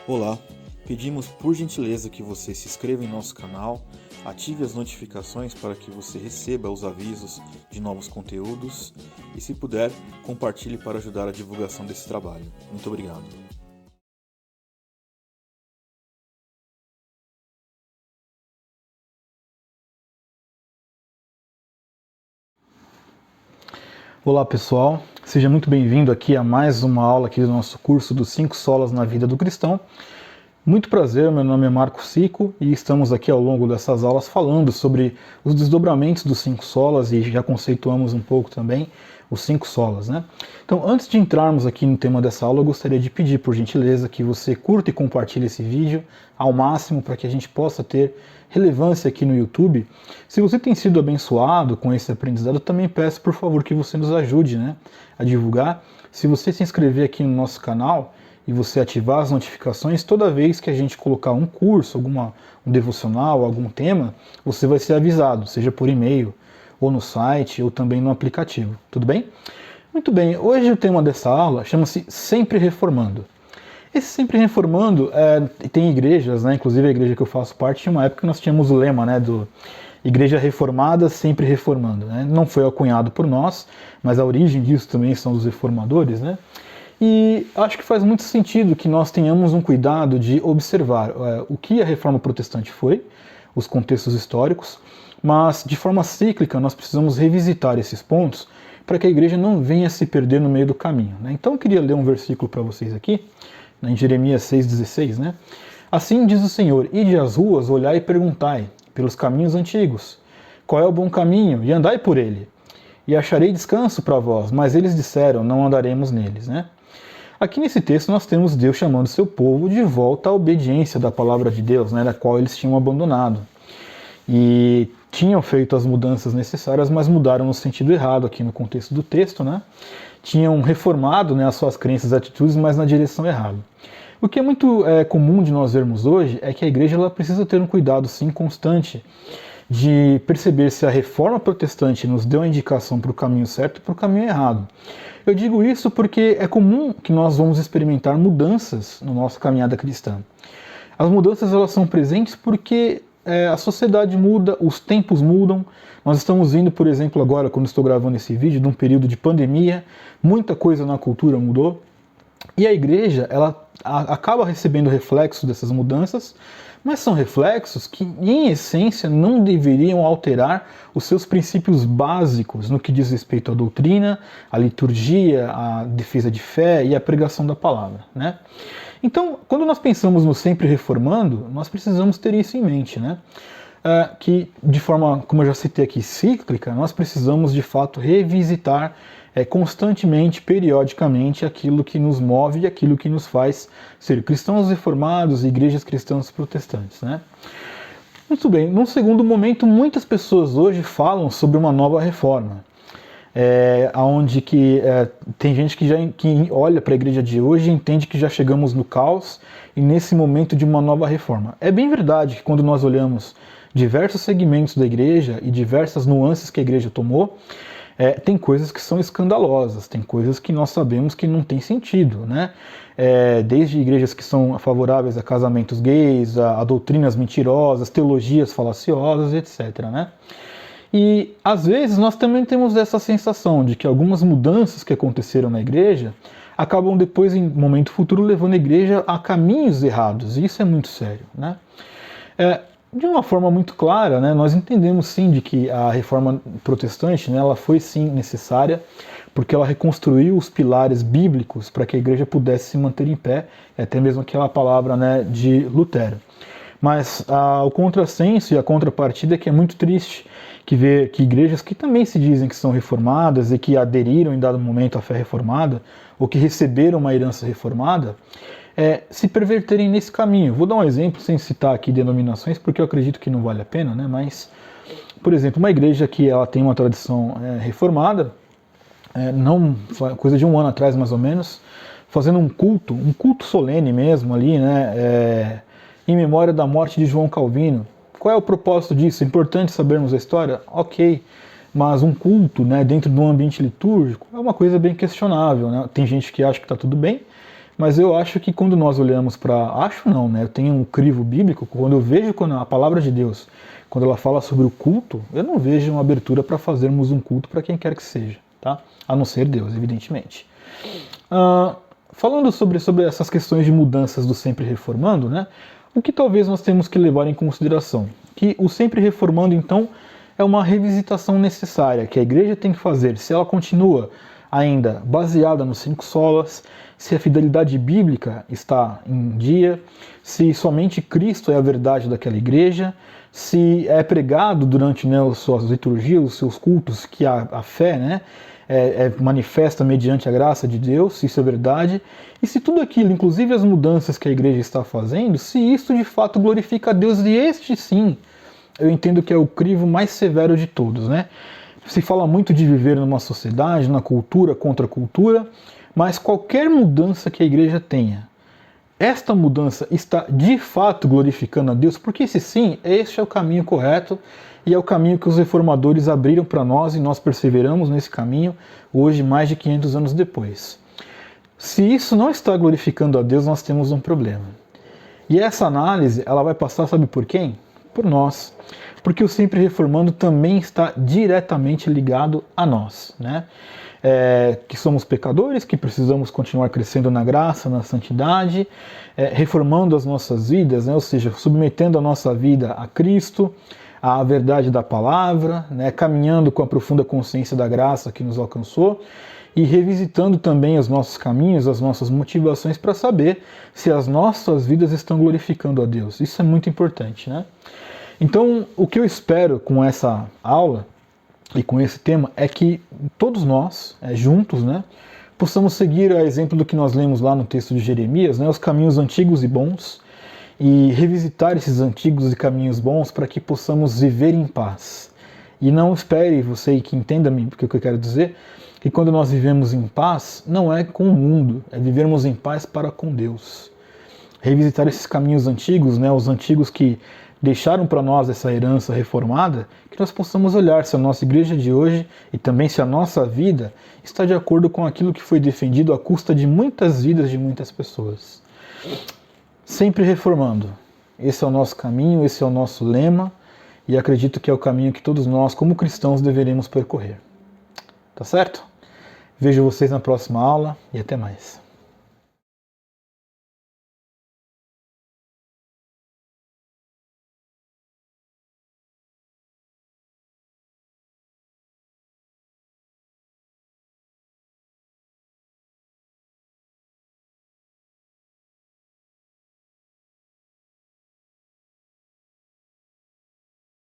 Olá, pedimos por gentileza que você se inscreva em nosso canal, ative as notificações para que você receba os avisos de novos conteúdos e, se puder, compartilhe para ajudar a divulgação desse trabalho. Muito obrigado. Olá pessoal, seja muito bem-vindo aqui a mais uma aula aqui do nosso curso dos 5 solas na vida do cristão. Muito prazer, meu nome é Marco Sico e estamos aqui ao longo dessas aulas falando sobre os desdobramentos dos 5 solas e já conceituamos um pouco também os 5 solas, né? Então, antes de entrarmos aqui no tema dessa aula, eu gostaria de pedir, por gentileza, que você curta e compartilhe esse vídeo ao máximo para que a gente possa ter relevância aqui no YouTube. Se você tem sido abençoado com esse aprendizado, também peço, por favor, que você nos ajude, né, a divulgar. Se você se inscrever aqui no nosso canal e você ativar as notificações, toda vez que a gente colocar um curso, um devocional, algum tema, você vai ser avisado, seja por e-mail, ou no site, ou também no aplicativo. Tudo bem? Muito bem, hoje o tema dessa aula chama-se Sempre Reformando. Esse Sempre Reformando tem igrejas, né, inclusive a igreja que eu faço parte, tinha uma época que nós tínhamos o lema, né, do Igreja Reformada Sempre Reformando. Né? Não foi acunhado por nós, mas a origem disso também são os reformadores, né? E acho que faz muito sentido que nós tenhamos um cuidado de observar o que a reforma protestante foi, os contextos históricos, mas de forma cíclica nós precisamos revisitar esses pontos para que a igreja não venha se perder no meio do caminho. Né? Então eu queria ler um versículo para vocês aqui, em Jeremias 6,16, né? Assim diz o Senhor, ide às ruas, olhai e perguntai, pelos caminhos antigos, qual é o bom caminho, e andai por ele, e acharei descanso para vós, mas eles disseram, não andaremos neles, né? Aqui nesse texto nós temos Deus chamando seu povo de volta à obediência da palavra de Deus, né, da qual eles tinham abandonado. E tinham feito as mudanças necessárias, mas mudaram no sentido errado aqui no contexto do texto, né? Tinham reformado, né, as suas crenças e atitudes, mas na direção errada. O que é muito comum de nós vermos hoje é que a igreja ela precisa ter um cuidado, sim, constante de perceber se a reforma protestante nos deu a indicação para o caminho certo e para o caminho errado. Eu digo isso porque é comum que nós vamos experimentar mudanças na nossa caminhada cristã. As mudanças elas são presentes porque a sociedade muda, os tempos mudam. Nós estamos vindo, por exemplo, agora, quando estou gravando esse vídeo, de um período de pandemia, muita coisa na cultura mudou, e a igreja ela acaba recebendo reflexos dessas mudanças, mas são reflexos que, em essência, não deveriam alterar os seus princípios básicos no que diz respeito à doutrina, à liturgia, à defesa de fé e à pregação da palavra, né? Então, quando nós pensamos no sempre reformando, nós precisamos ter isso em mente, né? Que de forma, como eu já citei aqui, cíclica, nós precisamos de fato revisitar constantemente, periodicamente, aquilo que nos move e aquilo que nos faz ser cristãos reformados e igrejas cristãs protestantes, né? Muito bem, num segundo momento, muitas pessoas hoje falam sobre uma nova reforma. Onde que tem gente que olha para a igreja de hoje e entende que já chegamos no caos e nesse momento de uma nova reforma. É bem verdade que quando nós olhamos diversos segmentos da igreja e diversas nuances que a igreja tomou, tem coisas que são escandalosas, tem coisas que nós sabemos que não tem sentido, né? Desde igrejas que são favoráveis a casamentos gays, a doutrinas mentirosas, teologias falaciosas, etc., né? E às vezes nós também temos essa sensação de que algumas mudanças que aconteceram na igreja acabam depois, em momento futuro, levando a igreja a caminhos errados. E isso é muito sério, né? De uma forma muito clara, né, nós entendemos sim de que a reforma protestante, né, ela foi sim necessária, porque ela reconstruiu os pilares bíblicos para que a igreja pudesse se manter em pé, até mesmo aquela palavra, né, de Lutero. Mas o contrassenso e a contrapartida é que é muito triste que ver que igrejas que também se dizem que são reformadas e que aderiram em dado momento à fé reformada, ou que receberam uma herança reformada, se perverterem nesse caminho. Vou dar um exemplo, sem citar aqui denominações, porque eu acredito que não vale a pena, né? Mas, por exemplo, uma igreja que ela tem uma tradição reformada, não coisa de um ano atrás mais ou menos, fazendo um culto solene mesmo ali, né? Em memória da morte de João Calvino. Qual é o propósito disso? É importante sabermos a história? Ok, mas um culto, né, dentro de um ambiente litúrgico é uma coisa bem questionável, né? Tem gente que acha que está tudo bem, mas eu acho que quando nós olhamos para... Acho não, né? Eu tenho um crivo bíblico, quando eu vejo a palavra de Deus, quando ela fala sobre o culto, eu não vejo uma abertura para fazermos um culto para quem quer que seja, tá? A não ser Deus, evidentemente. Falando sobre essas questões de mudanças do Sempre Reformando, né? O que talvez nós temos que levar em consideração? Que o Sempre Reformando, então, é uma revisitação necessária que a igreja tem que fazer. Se ela continua ainda baseada nos 5 solas, se a fidelidade bíblica está em dia, se somente Cristo é a verdade daquela igreja, se é pregado durante, né, as suas liturgias, os seus cultos, que a fé, né, é manifesta mediante a graça de Deus, se isso é verdade, e se tudo aquilo, inclusive as mudanças que a igreja está fazendo, se isso de fato glorifica a Deus, e este sim, eu entendo que é o crivo mais severo de todos, né? Se fala muito de viver numa sociedade, na cultura contra a cultura, mas qualquer mudança que a igreja tenha, esta mudança está de fato glorificando a Deus? Porque se sim, este é o caminho correto e é o caminho que os reformadores abriram para nós e nós perseveramos nesse caminho hoje, mais de 500 anos depois. Se isso não está glorificando a Deus, nós temos um problema. E essa análise, ela vai passar, sabe por quem? Por nós. Porque o Sempre Reformando também está diretamente ligado a nós, né? Que somos pecadores, que precisamos continuar crescendo na graça, na santidade, reformando as nossas vidas, né? Ou seja, submetendo a nossa vida a Cristo, à verdade da palavra, né? Caminhando com a profunda consciência da graça que nos alcançou e revisitando também os nossos caminhos, as nossas motivações para saber se as nossas vidas estão glorificando a Deus. Isso é muito importante, né? Então, o que eu espero com essa aula e com esse tema é que todos nós, juntos, né, possamos seguir a exemplo do que nós lemos lá no texto de Jeremias, né, os caminhos antigos e bons, e revisitar esses antigos e caminhos bons para que possamos viver em paz. E não espere você que entenda-me, porque o que eu quero dizer, que quando nós vivemos em paz, não é com o mundo, é vivermos em paz para com Deus. Revisitar esses caminhos antigos, né, os antigos que deixaram para nós essa herança reformada, que nós possamos olhar se a nossa igreja de hoje e também se a nossa vida está de acordo com aquilo que foi defendido à custa de muitas vidas de muitas pessoas. Sempre reformando. Esse é o nosso caminho, esse é o nosso lema, e acredito que é o caminho que todos nós, como cristãos, deveremos percorrer. Tá certo? Vejo vocês na próxima aula e até mais.